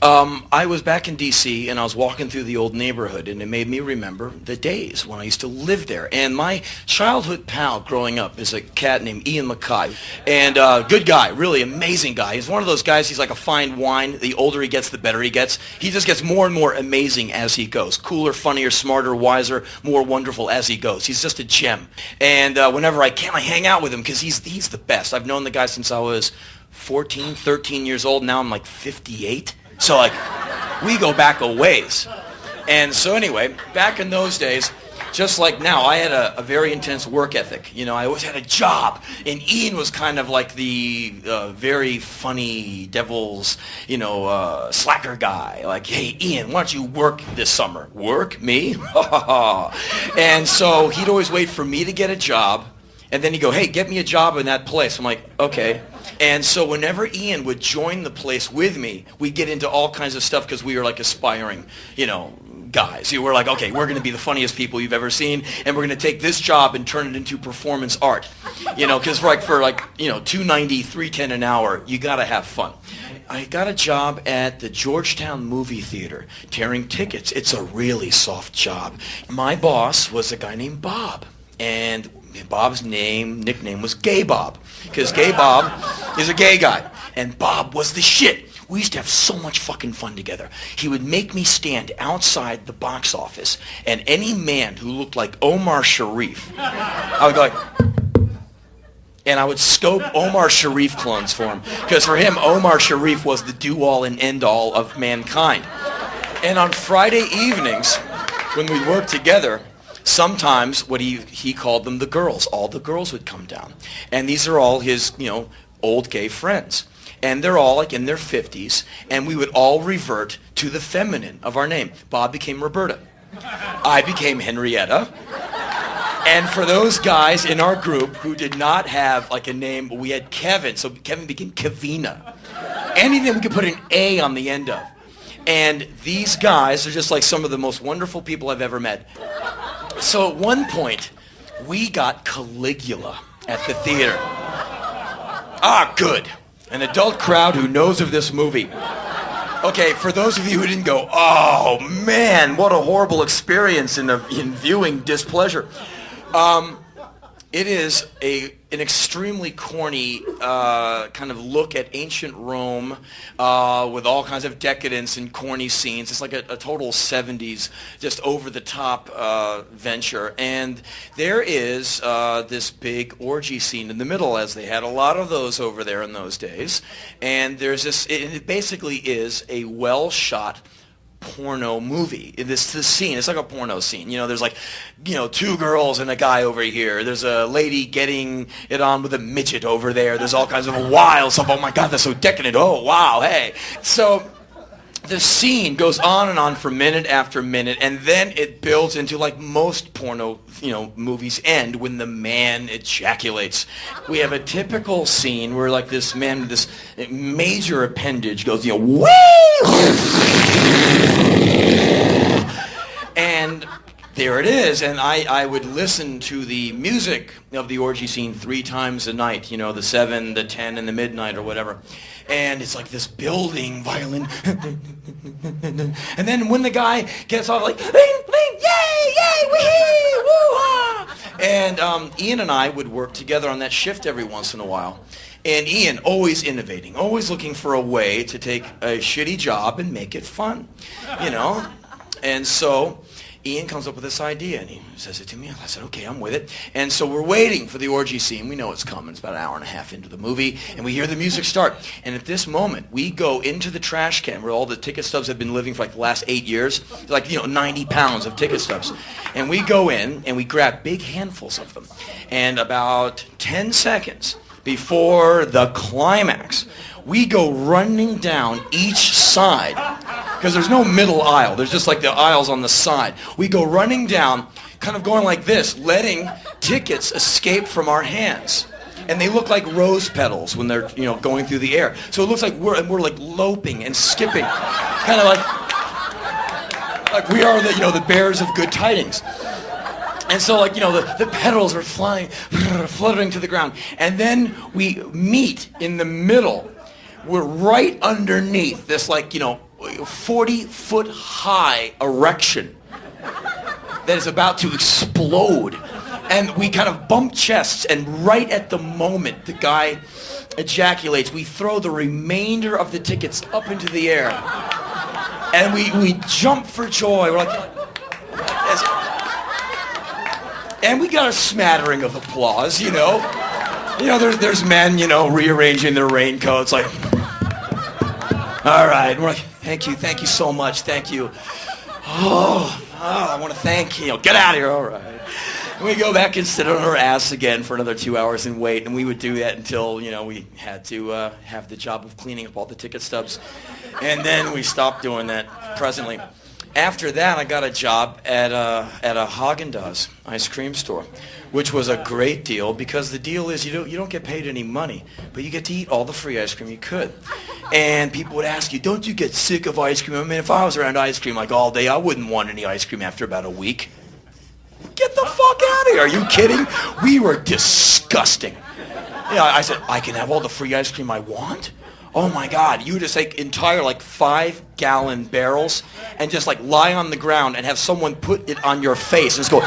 I was back in D.C. and I was walking through the old neighborhood, and it made me remember the days when I used to live there. And my childhood pal growing up is a cat named Ian Mackay. And good guy, really amazing guy. He's one of those guys, he's like a fine wine. The older he gets, the better he gets. He just gets more and more amazing as he goes. Cooler, funnier, smarter, wiser, more wonderful as he goes. He's just a gem. And whenever I can, I hang out with him because he's the best. I've known the guy since I was 14, 13 years old. Now I'm like 58. So like, we go back a ways. And so anyway, back in those days, just like now, I had a very intense work ethic. You know, I always had a job. And Ian was kind of like the very funny devil's, slacker guy. Like, hey, Ian, why don't you work this summer? Work? Me? And so he'd always wait for me to get a job. And then he'd go, hey, get me a job in that place. I'm like, okay. And so whenever Ian would join the place with me, we'd get into all kinds of stuff because we were like aspiring, guys. We were like, okay, we're going to be the funniest people you've ever seen, and we're going to take this job and turn it into performance art. Because for $2.90, $3.10 an hour, you got to have fun. I got a job at the Georgetown movie theater, tearing tickets. It's a really soft job. My boss was a guy named Bob, and Bob's nickname was Gay Bob, because Gay Bob is a gay guy, and Bob was the shit. We used to have so much fucking fun together. He would make me stand outside the box office, and any man who looked like Omar Sharif, I would go like, and I would scope Omar Sharif clones for him, because for him, Omar Sharif was the do-all and end-all of mankind. And on Friday evenings, when we worked together, sometimes what he called them the girls. All the girls would come down. And these are all his, old gay friends. And they're all like in their 50s. And we would all revert to the feminine of our name. Bob became Roberta. I became Henrietta. And for those guys in our group who did not have like a name, we had Kevin. So Kevin became Kevina. Anything we could put an A on the end of. And these guys are just like some of the most wonderful people I've ever met. So at one point, we got Caligula at the theater. Ah, good. An adult crowd who knows of this movie. Okay, for those of you who didn't go, oh man, what a horrible experience in viewing Displeasure. It is an extremely corny kind of look at ancient Rome with all kinds of decadence and corny scenes. It's like a total 70s, just over-the-top venture. And there is this big orgy scene in the middle, as they had a lot of those over there in those days. And there's this, it basically is a well-shot porno movie. This scene, it's like a porno scene. There's like, two girls and a guy over here. There's a lady getting it on with a midget over there. There's all kinds of wild stuff. Oh my God, that's so decadent. Oh wow, hey. So the scene goes on and on for minute after minute, and then it builds into like most porno, movies end when the man ejaculates. We have a typical scene where like this man with this major appendage goes, whee! And there it is, and I would listen to the music of the orgy scene 3 times a night, the 7, the 10, and the midnight or whatever. And it's like this building violin. And then when the guy gets off, like, yay, yay, wee, woo-ha! And Ian and I would work together on that shift every once in a while. And Ian, always innovating, always looking for a way to take a shitty job and make it fun, And so Ian comes up with this idea, and he says it to me. I said, okay, I'm with it. And so we're waiting for the orgy scene. We know it's coming. It's about an hour and a half into the movie, and we hear the music start. And at this moment, we go into the trash can where all the ticket stubs have been living for like the last 8 years, like, 90 pounds of ticket stubs. And we go in, and we grab big handfuls of them. And about 10 seconds before the climax, we go running down each side, because there's no middle aisle. There's just like the aisles on the side. We go running down, kind of going like this, letting tickets escape from our hands. And they look like rose petals when they're, going through the air. So it looks like we're like loping and skipping, kind of like we are the bears of good tidings. And so the petals are flying, fluttering to the ground. And then we meet in the middle. We're right underneath this 40-foot high erection that is about to explode. And we kind of bump chests, and right at the moment the guy ejaculates, we throw the remainder of the tickets up into the air. And we jump for joy. We're like, yes. And we got a smattering of applause, you know. You know, there's men, you know, rearranging their raincoats, like, all right. And we're like, thank you so much, thank you. Oh, I want to thank you. Get out of here, all right. And we go back and sit on our ass again for another 2 hours and wait, and we would do that until, you know, we had to have the job of cleaning up all the ticket stubs. And then we stopped doing that presently. After that, I got a job at a Haagen-Dazs ice cream store, which was a great deal because the deal is you don't get paid any money, but you get to eat all the free ice cream you could. And people would ask you, don't you get sick of ice cream? I mean, if I was around ice cream like all day, I wouldn't want any ice cream after about a week. Get the fuck out of here. Are you kidding? We were disgusting. Yeah, I said, I can have all the free ice cream I want? Oh my God, you just take entire like 5-gallon barrels and just like lie on the ground and have someone put it on your face and just go.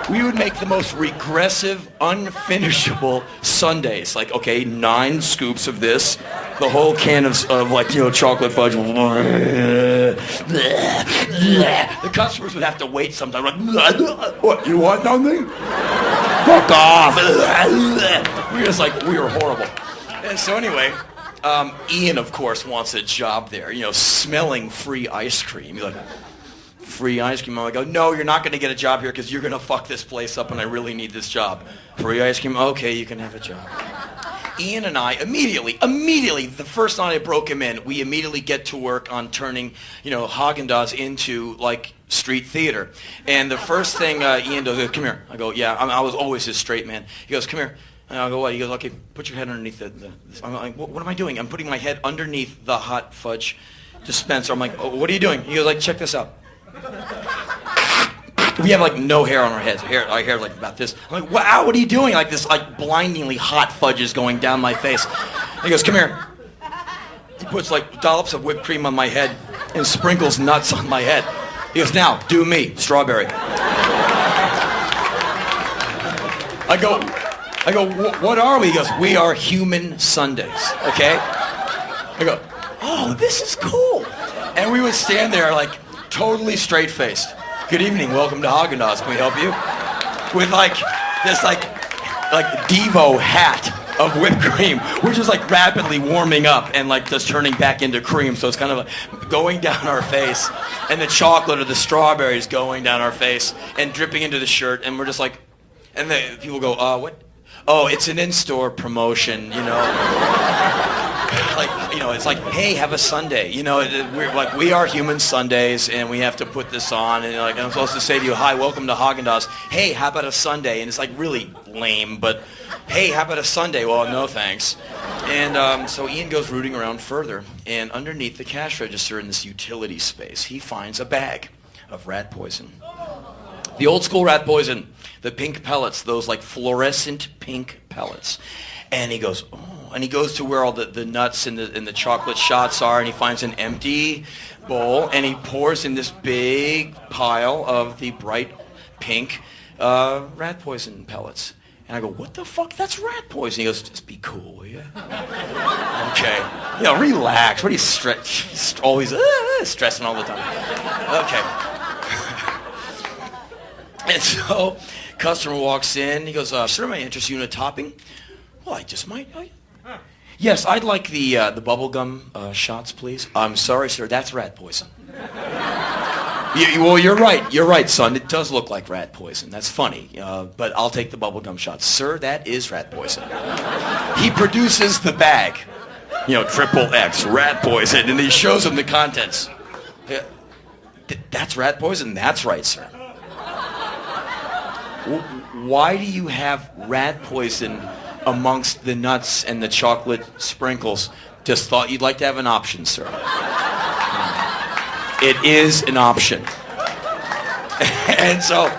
We would make the most regressive, unfinishable sundaes. Like, okay, 9 scoops of this, the whole can of like, you know, chocolate fudge. The customers would have to wait sometimes. Like, what, you want something? Fuck off. We were horrible. And so anyway, Ian, of course, wants a job there, you know, smelling free ice cream. He's like, free ice cream? I'm like, oh, no, you're not going to get a job here because you're going to fuck this place up and I really need this job. Free ice cream? Okay, you can have a job. Ian and I immediately, the first night I broke him in, we immediately get to work on turning, you know, Haagen-Dazs into, like, street theater. And the first thing Ian does is, come here. I go, yeah, I was always his straight man. He goes, come here. And I go, what? He goes, okay, put your head underneath I'm like, what am I doing? I'm putting my head underneath the hot fudge dispenser. I'm like, oh, what are you doing? He goes, like, check this out. We have like no hair on our heads. Our hair like about this. I'm like, wow, what are you doing? Like this like blindingly hot fudge is going down my face. He goes, come here. He puts like dollops of whipped cream on my head and sprinkles nuts on my head. He goes, now, do me, strawberry. I go, what are we? He goes, we are human sundaes, okay? I go, oh, this is cool. And we would stand there like totally straight-faced. Good evening, welcome to Haagen-Dazs. Can we help you? With like this like Devo hat of whipped cream, which is like rapidly warming up and like just turning back into cream. So it's kind of like going down our face, and the chocolate or the strawberries going down our face and dripping into the shirt, and we're just like, and the people go, what? Oh, it's an in-store promotion, you know. Like, you know, it's like, hey, have a sundae. You know, we're like, we are human sundaes, and we have to put this on. And like, I'm supposed to say to you, hi, welcome to Haagen-Dazs. Hey, how about a sundae? And it's like really lame, but hey, how about a sundae? Well, no thanks. And so Ian goes rooting around further, and underneath the cash register in this utility space, he finds a bag of rat poison. The old school rat poison, the pink pellets, those like fluorescent pink pellets. And he goes, oh. And he goes to where all the nuts and the chocolate shots are, and he finds an empty bowl, and he pours in this big pile of the bright pink rat poison pellets. And I go, what the fuck? That's rat poison. He goes, just be cool, will you? Okay. You know, relax. What are you always stressing all the time? Okay. And so, customer walks in. He goes, sir, may I interest you in a topping? Well, I just might. Yes, I'd like the bubblegum shots, please. I'm sorry, sir, that's rat poison. Well, you're right, son. It does look like rat poison. That's funny, but I'll take the bubblegum shots. Sir, that is rat poison. He produces the bag, you know, XXX, rat poison, and he shows him the contents. That's rat poison? That's right, sir. Why do you have rat poison amongst the nuts and the chocolate sprinkles? Just thought you'd like to have an option, sir. It is an option. And so